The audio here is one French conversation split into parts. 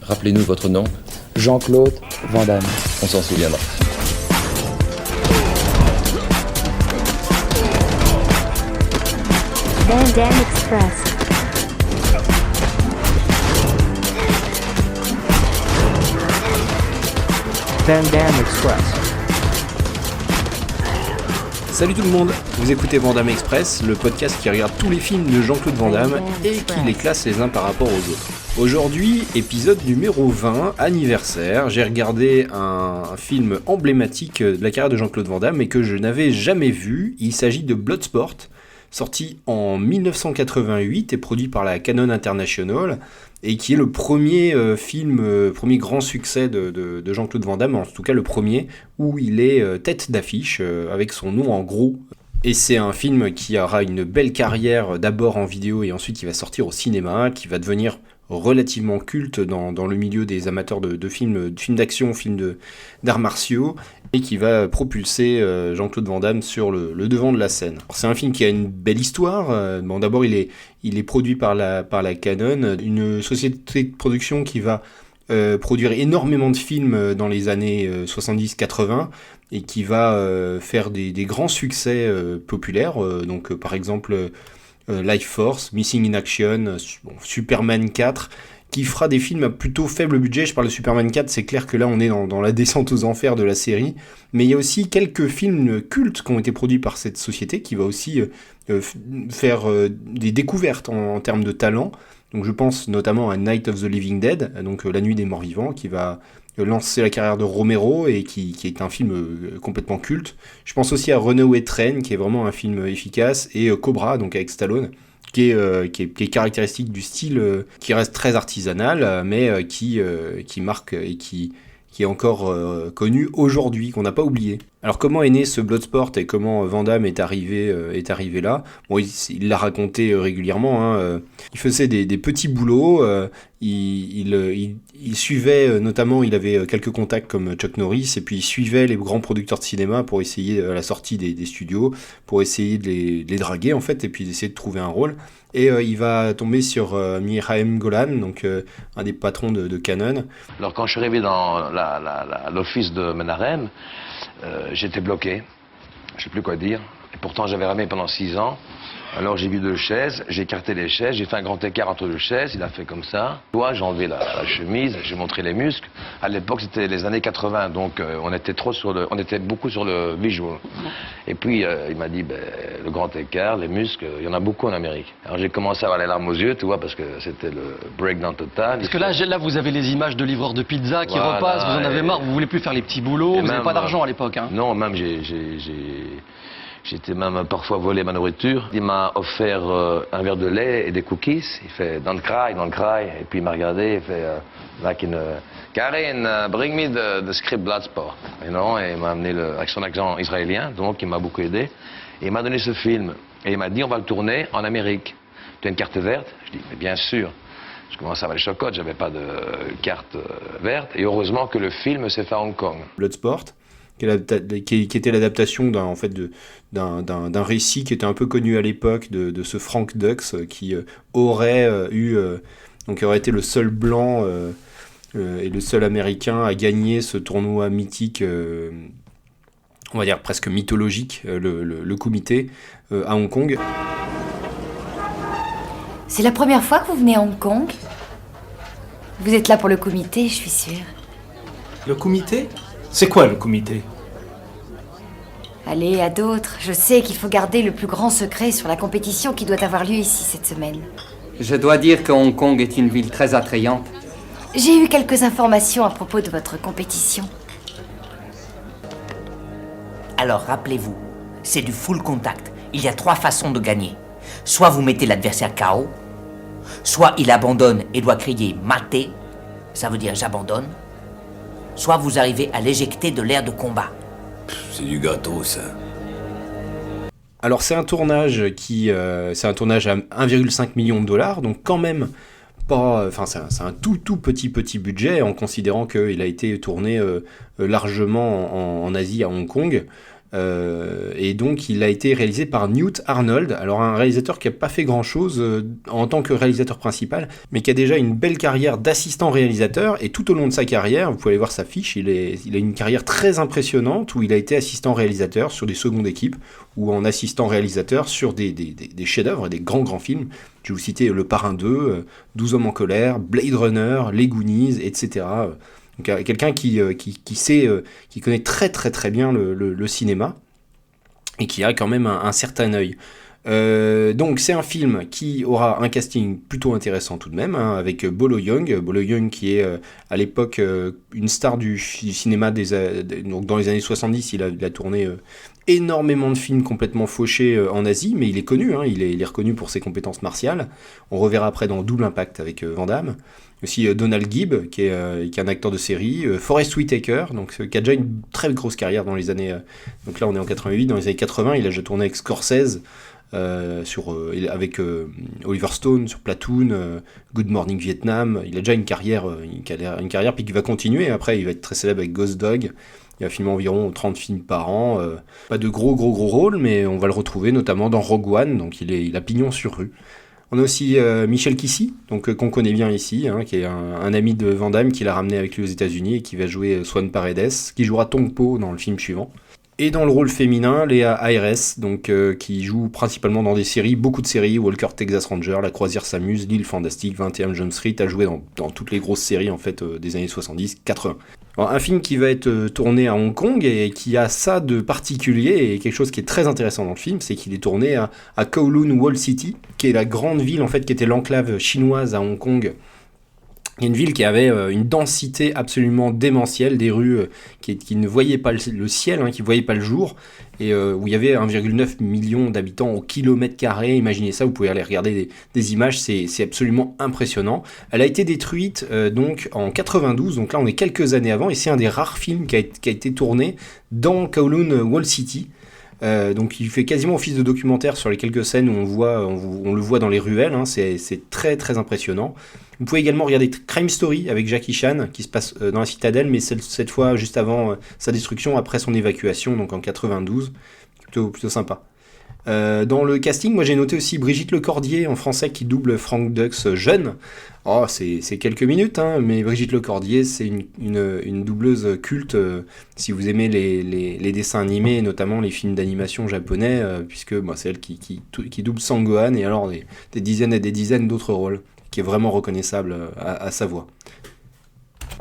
Rappelez-nous votre nom. Jean-Claude Van Damme. On s'en souviendra. Van Damme Express. Van Damme Express. Salut tout le monde, vous écoutez Van Damme Express, le podcast qui regarde tous les films de Jean-Claude Van Damme et qui les classe les uns par rapport aux autres. Aujourd'hui, épisode numéro 20, anniversaire, j'ai regardé un film emblématique de la carrière de Jean-Claude Van Damme et que je n'avais jamais vu. Il s'agit de Bloodsport, sorti en 1988 et produit par la Canon International, et qui est le premier premier grand succès de Jean-Claude Van Damme, en tout cas le premier où il est tête d'affiche avec son nom en gros. Et c'est un film qui aura une belle carrière d'abord en vidéo et ensuite qui va sortir au cinéma, qui va devenir relativement culte dans le milieu des amateurs de films d'action, films d'arts martiaux, et qui va propulser Jean-Claude Van Damme sur le devant de la scène. Alors, c'est un film qui a une belle histoire. Bon, d'abord, il est produit par la Canon, une société de production qui va produire énormément de films dans les années 70-80 et qui va faire des grands succès populaires. Donc, par exemple, Life Force, Missing in Action, Superman 4, qui fera des films à plutôt faible budget. Je parle de Superman 4, c'est clair que là on est dans la descente aux enfers de la série, mais il y a aussi quelques films cultes qui ont été produits par cette société qui va aussi faire des découvertes en termes de talent. Donc je pense notamment à Night of the Living Dead, donc La Nuit des Morts Vivants, qui va lancer la carrière de Romero et qui est un film complètement culte. Je pense aussi à Runaway Train, qui est vraiment un film efficace, et Cobra, donc avec Stallone, qui est caractéristique du style qui reste très artisanal, mais qui marque et qui est encore connu aujourd'hui, qu'on n'a pas oublié. Alors comment est né ce Bloodsport et comment Van Damme est arrivé là? Bon, il l'a raconté régulièrement, hein. Il faisait des petits boulots, il suivait, notamment il avait quelques contacts comme Chuck Norris, et puis il suivait les grands producteurs de cinéma pour essayer à la sortie des studios, pour essayer de les draguer en fait, et puis d'essayer de trouver un rôle. Et il va tomber sur Mir-Haim Golan, donc un des patrons de Canon. Alors quand je suis arrivé dans l'office de Menahem, j'étais bloqué, je ne sais plus quoi dire. Et pourtant j'avais ramé pendant 6 ans. Alors j'ai vu 2 chaises, j'ai écarté les chaises, j'ai fait un grand écart entre 2 chaises, il a fait comme ça. Moi j'ai enlevé la chemise, j'ai montré les muscles. À l'époque c'était les années 80, donc on était beaucoup sur le visual. Et puis il m'a dit, le grand écart, les muscles, il y en a beaucoup en Amérique. Alors j'ai commencé à avoir les larmes aux yeux, tu vois, parce que c'était le breakdown total. Parce que là vous avez les images de livreurs de pizza qui repassent, vous en avez marre, vous voulez plus faire les petits boulots, vous n'avez pas d'argent à l'époque, hein. Non, même j'étais même parfois volé ma nourriture. Il m'a offert un verre de lait et des cookies. Il fait don't cry. Et puis il m'a regardé, il fait Karen, bring me the script Bloodsport. Et il m'a amené avec son accent israélien, donc il m'a beaucoup aidé. Et il m'a donné ce film. Et il m'a dit on va le tourner en Amérique. Tu as une carte verte? Je dis mais bien sûr. Je commençais à avoir les chocottes, j'avais pas de carte verte. Et heureusement que le film s'est fait à Hong Kong. Bloodsport, qui était l'adaptation d'un récit qui était un peu connu à l'époque de ce Frank Dux qui aurait été le seul blanc et le seul américain à gagner ce tournoi mythique, on va dire presque mythologique, le Kumité, à Hong Kong. C'est la première fois que vous venez à Hong Kong? Vous êtes là pour le Kumité, je suis sûre. Le Kumité? C'est quoi le Kumité? Allez, à d'autres. Je sais qu'il faut garder le plus grand secret sur la compétition qui doit avoir lieu ici cette semaine. Je dois dire que Hong Kong est une ville très attrayante. J'ai eu quelques informations à propos de votre compétition. Alors, rappelez-vous, c'est du full contact. Il y a 3 façons de gagner. Soit vous mettez l'adversaire KO, soit il abandonne et doit crier « maté », ça veut dire « j'abandonne », soit vous arrivez à l'éjecter de l'aire de combat. C'est du gâteau, ça. Alors c'est un tournage à 1,5 million de dollars, donc quand même pas. Enfin c'est un tout petit budget en considérant qu'il a été tourné largement en Asie, à Hong Kong. Et donc il a été réalisé par Newt Arnold, alors un réalisateur qui n'a pas fait grand chose en tant que réalisateur principal, mais qui a déjà une belle carrière d'assistant réalisateur, et tout au long de sa carrière, vous pouvez aller voir sa fiche, il a une carrière très impressionnante où il a été assistant réalisateur sur des secondes équipes, ou en assistant réalisateur sur des chefs-d'œuvre, des grands films. Je vais vous citer Le Parrain 2, 12 hommes en colère, Blade Runner, Les Goonies, etc. Donc, quelqu'un qui connaît très bien le cinéma et qui a quand même un certain œil. Donc c'est un film qui aura un casting plutôt intéressant tout de même, hein, avec Bolo Yeung qui est à l'époque une star du cinéma donc dans les années 70. Il a tourné énormément de films complètement fauchés en Asie, mais il est connu, hein, il est reconnu pour ses compétences martiales. On reverra après dans Double Impact avec Van Damme. Aussi Donald Gibb, qui est un acteur de série, Forest Whitaker, qui a déjà une très grosse carrière dans les années... donc là on est en 88, dans les années 80, il a déjà tourné avec Scorsese, avec Oliver Stone sur Platoon, Good Morning Vietnam. Il a déjà une carrière puis qui va continuer. Après il va être très célèbre avec Ghost Dog. Il va filmer environ 30 films par an, pas de gros rôles, mais on va le retrouver notamment dans Rogue One, donc il a pignon sur rue. On a aussi Michel Kissy, donc qu'on connaît bien ici, hein, qui est un ami de Van Damme qui l'a ramené avec lui aux États-Unis et qui va jouer Swan Paredes, qui jouera Tong Po dans le film suivant. Et dans le rôle féminin, Léa Ayres, donc qui joue principalement dans des séries, beaucoup de séries, Walker Texas Ranger, La Croisière s'amuse, L'île Fantastique, 21 Jump Street, a joué dans toutes les grosses séries en fait des années 70-80. Alors, un film qui va être tourné à Hong Kong et qui a ça de particulier, et quelque chose qui est très intéressant dans le film, c'est qu'il est tourné à Kowloon Wall City, qui est la grande ville en fait qui était l'enclave chinoise à Hong Kong. Il y a une ville qui avait une densité absolument démentielle, des rues qui ne voyaient pas le ciel, hein, qui ne voyaient pas le jour, et où il y avait 1,9 million d'habitants au kilomètre carré. Imaginez ça, vous pouvez aller regarder des images, c'est absolument impressionnant. Elle a été détruite donc en 92, donc là on est quelques années avant, et c'est un des rares films qui a été tourné dans Kowloon Wall City. Donc il fait quasiment office de documentaire sur les quelques scènes où on le voit dans les ruelles, hein, c'est très impressionnant. Vous pouvez également regarder Crime Story avec Jackie Chan qui se passe dans la citadelle, mais cette fois juste avant sa destruction, après son évacuation, donc en 92, plutôt sympa. Dans le casting, moi j'ai noté aussi Brigitte Lecordier en français qui double Frank Dux jeune. Oh, c'est quelques minutes, hein, mais Brigitte Lecordier, c'est une doubleuse culte si vous aimez les dessins animés, notamment les films d'animation japonais, puisque c'est elle qui double Sangohan, et alors des dizaines et des dizaines d'autres rôles, qui est vraiment reconnaissable à sa voix.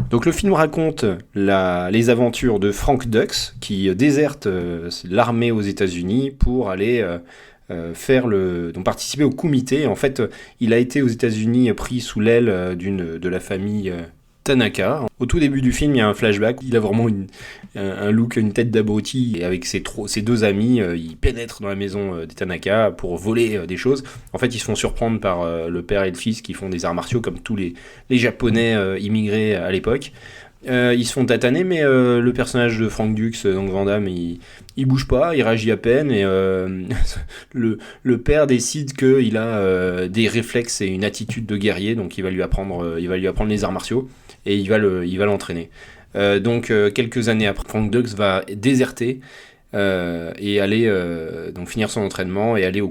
Donc le film raconte les aventures de Frank Dux qui déserte l'armée aux États-Unis pour aller participer au Kumité. En fait, il a été aux États-Unis pris sous l'aile de la famille Tanaka. Au tout début du film, il y a un flashback. Il a vraiment un look, une tête d'abruti. Et avec ses deux amis, ils pénètrent dans la maison des Tanaka pour voler des choses. En fait, ils se font surprendre par le père et le fils qui font des arts martiaux comme tous les Japonais immigrés à l'époque. Ils se font tataner, mais le personnage de Frank Dux, donc Van Damme, il bouge pas, il réagit à peine, et le père décide qu'il a des réflexes et une attitude de guerrier, donc il va lui apprendre les arts martiaux, et il va l'entraîner. Donc quelques années après, Frank Dux va déserter et aller donc finir son entraînement et aller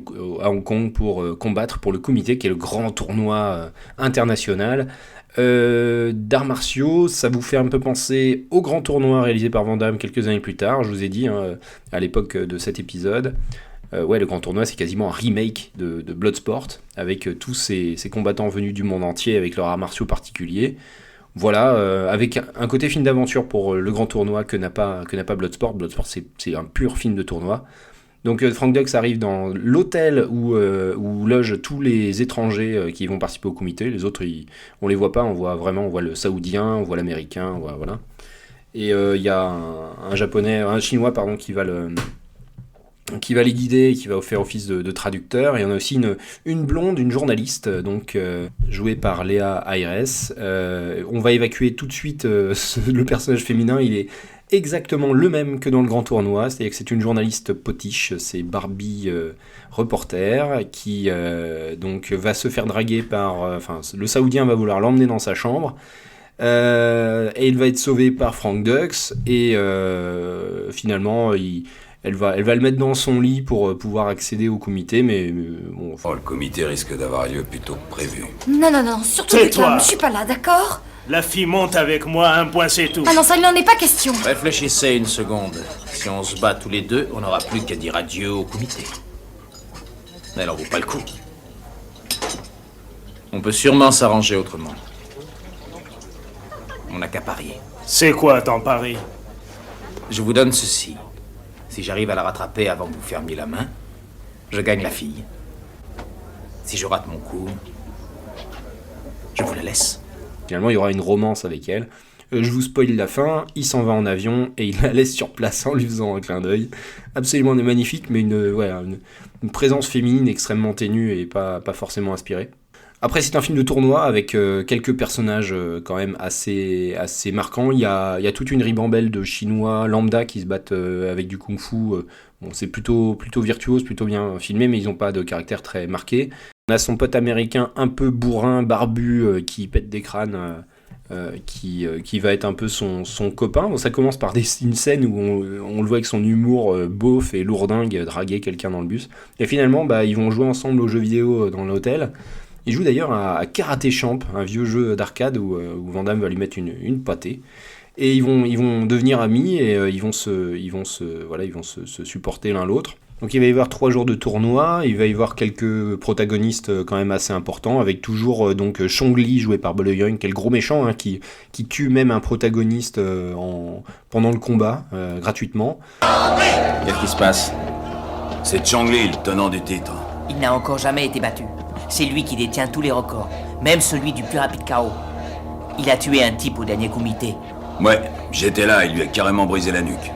à Hong Kong pour combattre pour le Kumité, qui est le grand tournoi international d'arts martiaux. Ça vous fait un peu penser au grand tournoi réalisé par Van Damme quelques années plus tard. Je vous ai dit à l'époque de cet épisode, le grand tournoi, c'est quasiment un remake de Bloodsport, avec tous ces combattants venus du monde entier avec leurs arts martiaux particuliers. Voilà, avec un côté film d'aventure pour le grand tournoi que n'a pas Bloodsport. Bloodsport, c'est un pur film de tournoi. Donc Frank Dux arrive dans l'hôtel où logent tous les étrangers qui vont participer au comité. Les autres, on les voit pas, on voit le saoudien, on voit l'américain, voilà. Et il y a un chinois qui va les guider, qui va faire office de traducteur. Et il y en a aussi une blonde, une journaliste, donc jouée par Léa Ayres. On va évacuer tout de suite le personnage féminin. Il est exactement le même que dans le grand tournoi, c'est-à-dire que c'est une journaliste potiche, c'est Barbie reporter, qui donc va se faire draguer par... le saoudien va vouloir l'emmener dans sa chambre, et il va être sauvé par Frank Dux, et finalement Elle va le mettre dans son lit pour pouvoir accéder au comité, mais bon... Oh, le comité risque d'avoir lieu plus tôt que prévu. Non, surtout du calme, je suis pas là, d'accord? La fille monte avec moi, un point c'est tout. Ah non, ça il n'en est pas question. Réfléchissez une seconde. Si on se bat tous les deux, on n'aura plus qu'à dire adieu au comité. Elle en vaut pas le coup. On peut sûrement s'arranger autrement. On n'a qu'à parier. C'est quoi ton pari? Je vous donne ceci. Si j'arrive à la rattraper avant que vous fermiez la main, je gagne la fille. Si je rate mon coup, je vous la laisse. Finalement, il y aura une romance avec elle. Je vous spoil la fin, il s'en va en avion et il la laisse sur place en lui faisant un clin d'œil. Absolument magnifique, mais une présence féminine extrêmement ténue et pas forcément inspirée. Après, c'est un film de tournoi avec quelques personnages quand même assez marquants. Il y a toute une ribambelle de Chinois lambda qui se battent avec du kung-fu. Bon, c'est plutôt virtuose, plutôt bien filmé, mais ils n'ont pas de caractère très marqué. On a son pote américain un peu bourrin, barbu, qui pète des crânes, qui va être un peu son copain. Bon, ça commence par une scène où on le voit avec son humour beauf et lourdingue draguer quelqu'un dans le bus. Et finalement, ils vont jouer ensemble aux jeux vidéo dans l'hôtel. Ils jouent d'ailleurs à Karate Champ, un vieux jeu d'arcade où Van Damme va lui mettre une pâtée. Et ils vont devenir amis et ils vont se supporter l'un l'autre. Donc il va y avoir 3 jours de tournoi, il va y avoir quelques protagonistes quand même assez importants, avec toujours donc Chong Li joué par Bolo Yeung, qui est le gros méchant, qui tue même un protagoniste pendant le combat, gratuitement. Qu'est-ce qui se passe? C'est Chong Li, le tenant du titre. Il n'a encore jamais été battu. C'est lui qui détient tous les records, même celui du plus rapide KO. Il a tué un type au dernier comité. Ouais, j'étais là, il lui a carrément brisé la nuque.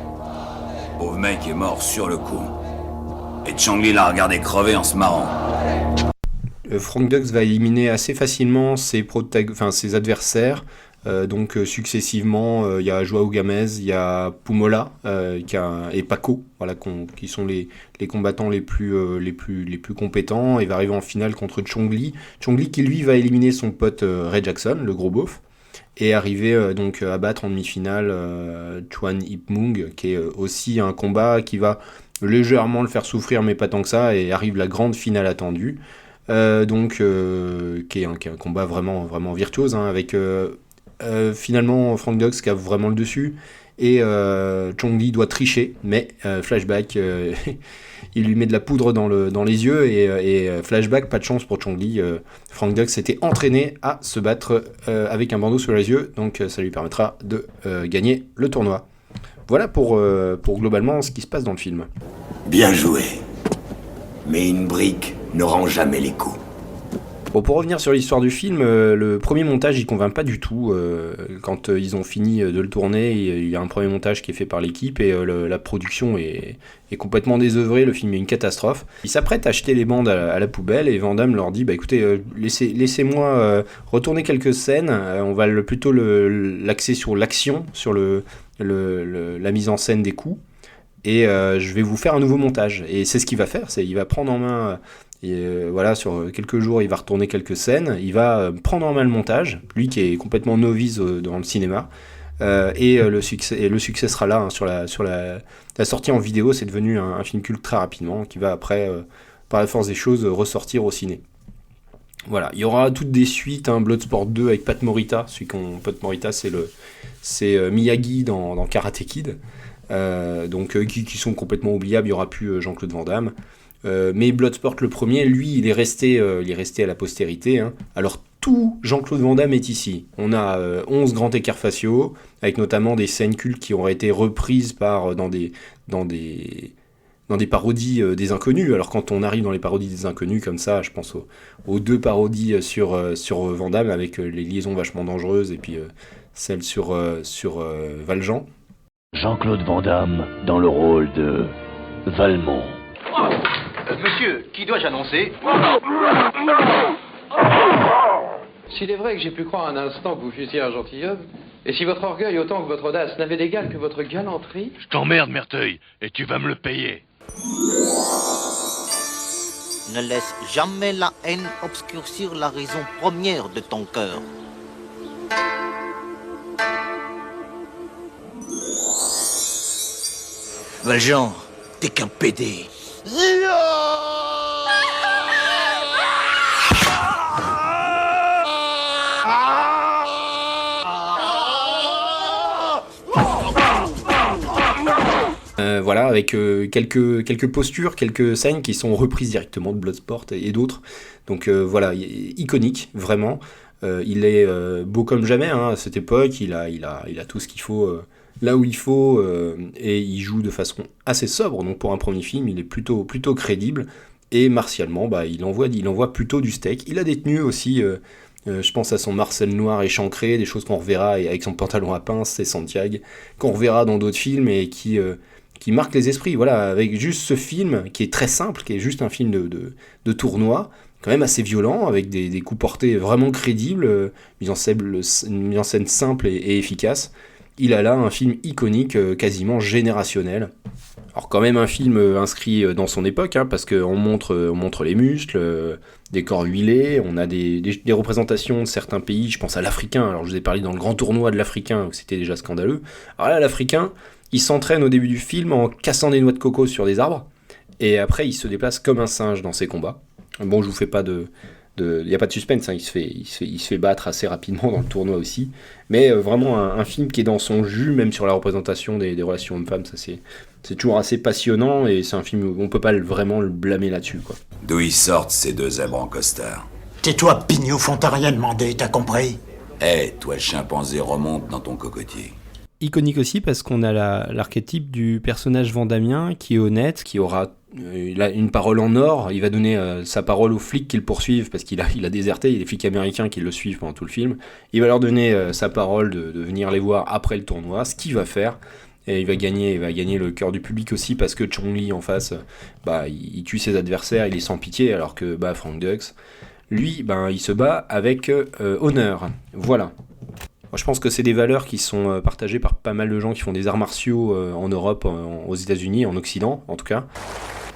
Pauvre mec est mort sur le coup. Et Chong Li l'a regardé crever en se marrant. Frank Dux va éliminer assez facilement ses adversaires. Successivement, il y a Joao Gamez, il y a Pumola et Paco, qui sont les combattants les plus compétents. Il va arriver en finale contre Chong Li qui lui va éliminer son pote Ray Jackson, le gros beauf, et arriver à battre en demi-finale Chuan Ip Mung, qui est aussi un combat qui va légèrement le faire souffrir, mais pas tant que ça, et arrive la grande finale attendue, qui est un combat vraiment, vraiment virtuose, avec finalement Frank Dux qui a vraiment le dessus, et Chong Li doit tricher, mais flashback, il lui met de la poudre dans les yeux, et flashback, pas de chance pour Chong Li, Frank Dux s'était entraîné à se battre avec un bandeau sur les yeux, donc ça lui permettra de gagner le tournoi. Voilà pour globalement ce qui se passe dans le film. Bien joué. Mais une brique ne rend jamais les coups. Bon, pour revenir sur l'histoire du film, le premier montage il convainc pas du tout. Quand ils ont fini de le tourner, il y a un premier montage qui est fait par l'équipe et la production est complètement désœuvrée, le film est une catastrophe. Ils s'apprêtent à jeter les bandes à la poubelle et Van Damme leur dit écoutez, laissez-moi retourner quelques scènes, on va plutôt l'axer sur l'action, sur la mise en scène des coups, et je vais vous faire un nouveau montage. Et c'est ce qu'il va faire, il va prendre en main... sur quelques jours, il va retourner quelques scènes, il va prendre en main le montage, lui qui est complètement novice dans le cinéma, et le succès sera là, sur la sortie en vidéo. C'est devenu un film culte très rapidement, qui va après, par la force des choses, ressortir au ciné. Voilà, il y aura toutes des suites, Bloodsport 2 avec Pat Morita, Pat Morita c'est Miyagi dans Karate Kid, qui sont complètement oubliables. Il n'y aura plus Jean-Claude Van Damme. Mais Bloodsport le premier, lui, il est resté à la postérité. Alors tout Jean-Claude Van Damme est ici. On a 11 grands écarts faciaux, avec notamment des scènes cultes qui auraient été reprises dans des parodies des Inconnus. Alors quand on arrive dans les parodies des Inconnus comme ça, je pense aux 2 parodies sur Van Damme, avec les liaisons vachement dangereuses, et puis celle sur Valjean. Jean-Claude Van Damme dans le rôle de Valmont. Monsieur, qui dois-je annoncer? S'il est vrai que j'ai pu croire un instant que vous fussiez un gentilhomme, et si votre orgueil autant que votre audace n'avait d'égal que votre galanterie... Je t'emmerde, Merteuil, et tu vas me le payer. Ne laisse jamais la haine obscurcir la raison première de ton cœur. Valjean, T'es qu'un PD. Voilà, avec quelques postures, quelques scènes qui sont reprises directement de Bloodsport et d'autres. Donc voilà, iconique, vraiment. Il est beau comme jamais à cette époque, il a tout ce qu'il faut là où il faut, et il joue de façon assez sobre, donc pour un premier film, il est plutôt crédible, et martialement, il envoie plutôt du steak. Il a détenu aussi, je pense à son Marcel noir échancré, des choses qu'on reverra avec son pantalon à pince, c'est Santiago, qu'on reverra dans d'autres films, et qui marque les esprits, voilà, avec juste ce film qui est très simple, qui est juste un film de tournoi, quand même assez violent, avec des coups portés vraiment crédibles, une mise en scène simple et efficace. Il a là un film iconique, quasiment générationnel. Alors quand même un film inscrit dans son époque, parce qu'on montre les muscles, des corps huilés, on a des représentations de certains pays, je pense à l'Africain, alors je vous ai parlé dans le grand tournoi de l'Africain, où c'était déjà scandaleux. Alors là, l'Africain, il s'entraîne au début du film en cassant des noix de coco sur des arbres, et après il se déplace comme un singe dans ses combats. Bon, je vous fais pas il n'y a pas de suspense, il se fait battre assez rapidement dans le tournoi aussi, mais vraiment un film qui est dans son jus, même sur la représentation des relations hommes-femmes, ça c'est toujours assez passionnant, et c'est un film où on peut pas vraiment le blâmer là-dessus, quoi. D'où ils sortent ces deux zèbres en costard? Tais-toi, pignouf, on t'a rien demandé, t'as compris? Toi le chimpanzé, remonte dans ton cocotier. Iconique aussi parce qu'on a l'archétype du personnage vandamien qui est honnête, qui aura une parole en or, il va donner sa parole aux flics qui le poursuivent parce qu'il a déserté, il y a des flics américains qui le suivent pendant tout le film, il va leur donner sa parole de venir les voir après le tournoi, ce qu'il va faire, et il va gagner le cœur du public aussi parce que Chong-Li en face, il tue ses adversaires, il est sans pitié, alors que Frank Dux, lui, il se bat avec honneur, voilà. Je pense que c'est des valeurs qui sont partagées par pas mal de gens qui font des arts martiaux en Europe, aux États-Unis, en Occident en tout cas.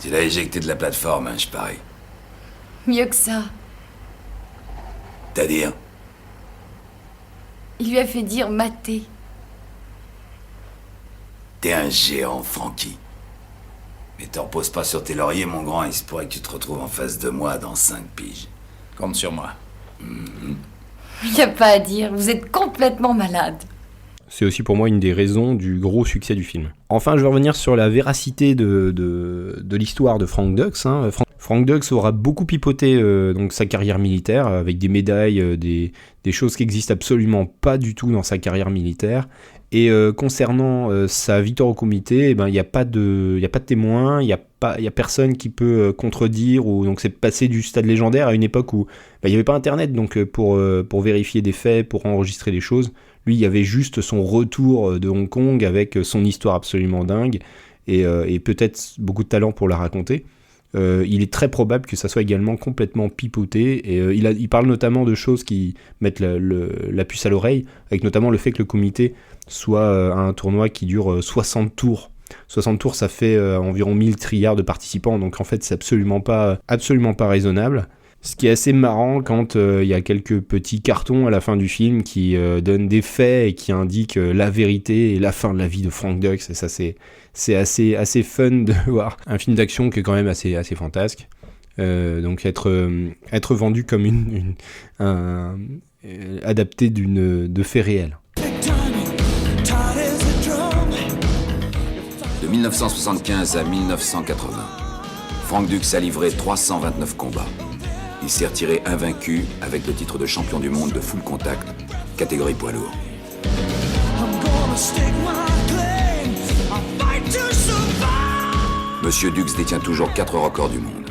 Tu l'as éjecté de la plateforme, je parie. Mieux que ça. C'est-à-dire? Il lui a fait dire mater. T'es un géant, Frankie. Mais t'en reposes pas sur tes lauriers, mon grand, il se pourrait que tu te retrouves en face de moi dans 5 piges. Compte sur moi. Il n'y a pas à dire, vous êtes complètement malade. C'est aussi pour moi une des raisons du gros succès du film. Enfin, je vais revenir sur la véracité de l'histoire de Frank Dux. Frank Dux aura beaucoup pipoté donc sa carrière militaire, avec des médailles, des choses qui n'existent absolument pas du tout dans sa carrière militaire. Et concernant sa victoire au comité, il n'y a pas de témoin, il y a personne qui peut contredire, donc c'est passé du stade légendaire à une époque où il n'y avait pas internet, donc pour vérifier des faits, pour enregistrer des choses, lui il y avait juste son retour de Hong Kong avec son histoire absolument dingue et peut-être beaucoup de talent pour la raconter. Il est très probable que ça soit également complètement pipoté, et il parle notamment de choses qui mettent la puce à l'oreille, avec notamment le fait que le comité soit un tournoi qui dure 60 tours. 60 tours, ça fait environ 1000 trillards de participants, donc en fait c'est absolument pas raisonnable. Ce qui est assez marrant quand il y a quelques petits cartons à la fin du film qui donnent des faits et qui indiquent la vérité et la fin de la vie de Frank Dux, et ça c'est assez fun de voir un film d'action qui est quand même assez fantasque. Donc être vendu comme adapté de faits réels. De 1975 à 1980, Frank Dux a livré 329 combats. Il s'est retiré invaincu avec le titre de champion du monde de full contact, catégorie poids lourd. Monsieur Dux détient toujours 4 records du monde.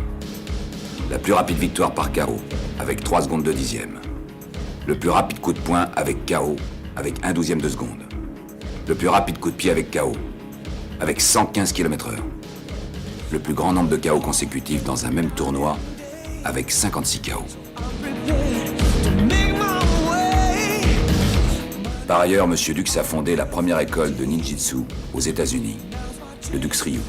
La plus rapide victoire par KO, avec 3 secondes de dixième. Le plus rapide coup de poing avec KO, avec 1/12 de seconde. Le plus rapide coup de pied avec KO, avec 115 km/h. Le plus grand nombre de KO consécutifs dans un même tournoi, avec 56 KO. Par ailleurs, Monsieur Dux a fondé la première école de ninjitsu aux États-Unis, le Dux Ryu.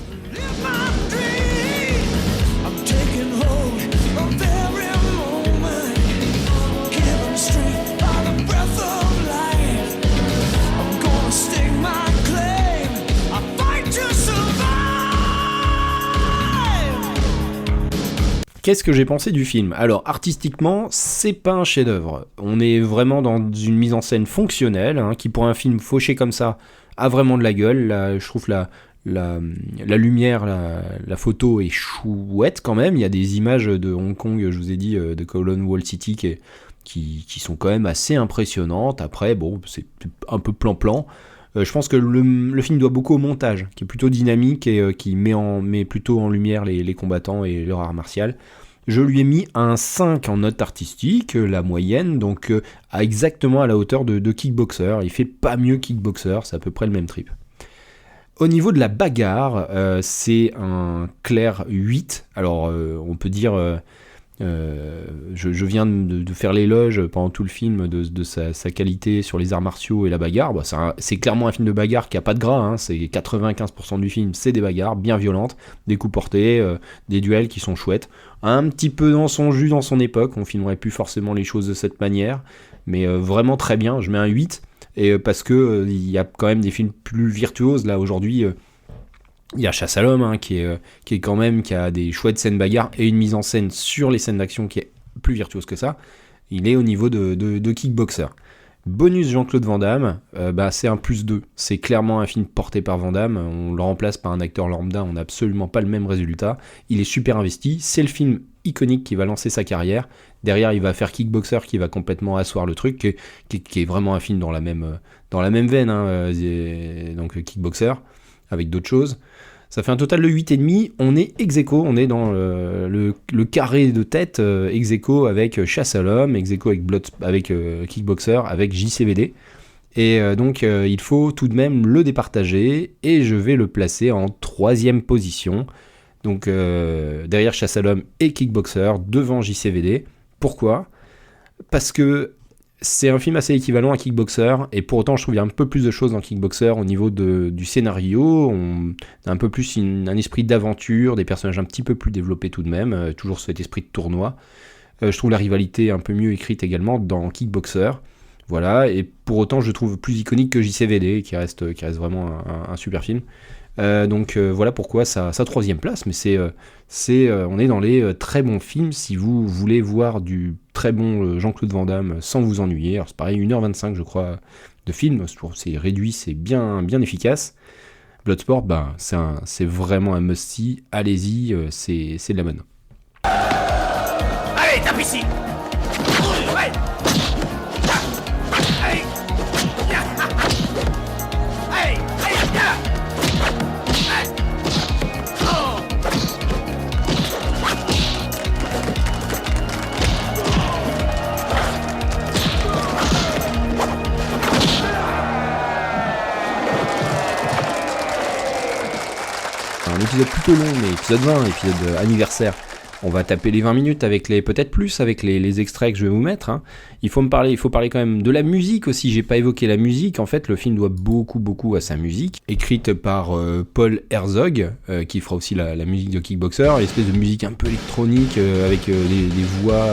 Qu'est-ce que j'ai pensé du film ? Alors, artistiquement, c'est pas un chef-d'œuvre. On est vraiment dans une mise en scène fonctionnelle, qui pour un film fauché comme ça a vraiment de la gueule. Là, je trouve la lumière, la photo est chouette quand même. Il y a des images de Hong Kong, je vous ai dit, de Kowloon Wall City qui sont quand même assez impressionnantes. Après, bon, c'est un peu plan-plan. Je pense que le film doit beaucoup au montage, qui est plutôt dynamique et qui met plutôt en lumière les combattants et leur art martial. Je lui ai mis un 5 en note artistique, la moyenne, donc exactement à la hauteur de Kickboxer. Il fait pas mieux Kickboxer, c'est à peu près le même trip. Au niveau de la bagarre, c'est un clair 8. Alors, on peut dire... je viens de faire l'éloge pendant tout le film de sa qualité sur les arts martiaux et la bagarre. C'est clairement un film de bagarre qui a pas de gras, c'est 95% du film, c'est des bagarres bien violentes, des coups portés, des duels qui sont chouettes, un petit peu dans son jus dans son époque, on filmerait plus forcément les choses de cette manière, mais vraiment très bien, je mets un 8, et parce que il y a quand même des films plus virtuoses là aujourd'hui. Il y a Chasse à l'homme, qui a des chouettes scènes bagarres et une mise en scène sur les scènes d'action qui est plus virtuose que ça. Il est au niveau de Kickboxer. Bonus Jean-Claude Van Damme, c'est un +2. C'est clairement un film porté par Van Damme. On le remplace par un acteur lambda, on n'a absolument pas le même résultat. Il est super investi. C'est le film iconique qui va lancer sa carrière. Derrière, il va faire Kickboxer qui va complètement asseoir le truc, qui est vraiment un film dans la même veine. Donc Kickboxer, avec d'autres choses. Ça fait un total de 8,5. On est ex-aequo, on est dans le carré de tête ex-aequo avec Chasse à l'homme, ex-aequo avec Kickboxer, avec JCVD. Et donc il faut tout de même le départager et je vais le placer en 3e position. Donc derrière Chasse à l'homme et Kickboxer, devant JCVD. Pourquoi ? Parce que c'est un film assez équivalent à Kickboxer, et pour autant je trouve qu'il y a un peu plus de choses dans Kickboxer au niveau du scénario. On a un peu plus un esprit d'aventure, des personnages un petit peu plus développés tout de même, toujours cet esprit de tournoi. Je trouve la rivalité un peu mieux écrite également dans Kickboxer. Voilà, et pour autant je trouve plus iconique que JCVD, qui reste vraiment un super film. Voilà pourquoi sa 3e place, mais on est dans les très bons films si vous voulez voir du très bon Jean-Claude Van Damme sans vous ennuyer. Alors c'est pareil, 1h25 je crois de film, c'est réduit, c'est bien efficace. Bloodsport, c'est vraiment un must-see, allez-y, c'est de la bonne. Allez, tape ici. Ouais. Allez. Un épisode plutôt long, mais épisode 20, épisode anniversaire. On va taper les 20 minutes avec peut-être plus avec les extraits que je vais vous mettre. Il faut parler quand même de la musique aussi. J'ai pas évoqué la musique. En fait, le film doit beaucoup à sa musique, écrite par Paul Herzog, qui fera aussi la musique de Kickboxer, une espèce de musique un peu électronique avec des voix.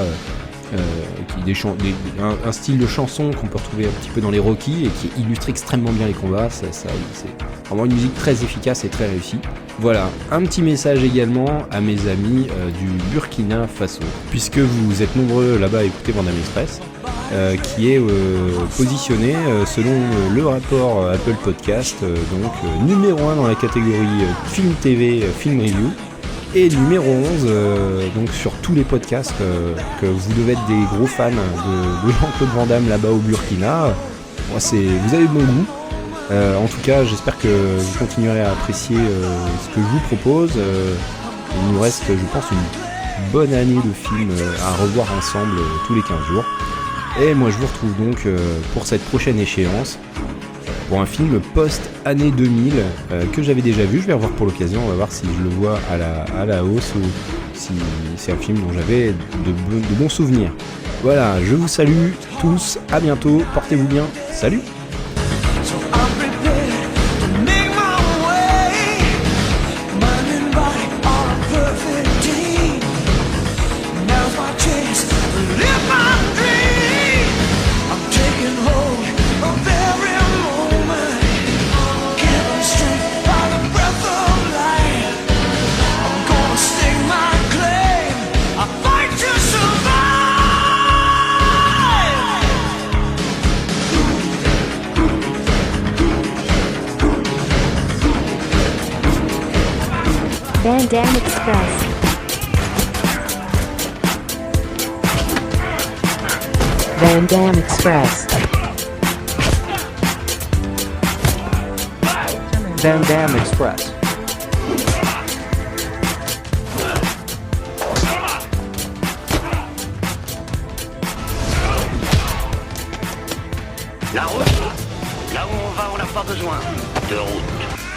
Un style de chanson qu'on peut retrouver un petit peu dans les Rocky et qui illustre extrêmement bien les combats. C'est vraiment une musique très efficace et très réussie. Voilà, un petit message également à mes amis du Burkina Faso, puisque vous êtes nombreux là-bas à écouter Van Damme Express, qui est positionné selon le rapport Apple Podcast, numéro 1 dans la catégorie Film TV, Film Review. Et numéro 11, donc sur tous les podcasts que vous devez être des gros fans de Jean-Claude Van Damme là-bas au Burkina. Vous avez de bon goût. En tout cas, j'espère que vous continuerez à apprécier ce que je vous propose. Il nous reste, je pense, une bonne année de films à revoir ensemble tous les 15 jours. Et moi, je vous retrouve donc pour cette prochaine échéance. Pour un film post-année 2000 que j'avais déjà vu, je vais revoir pour l'occasion, on va voir si je le vois à la hausse ou si c'est un film dont j'avais de bons souvenirs. Voilà, je vous salue tous, à bientôt, portez-vous bien, salut! Van Damme Express. Van Damme Express. Van Damme Express. La route. Là où on va, on n'a pas besoin de route.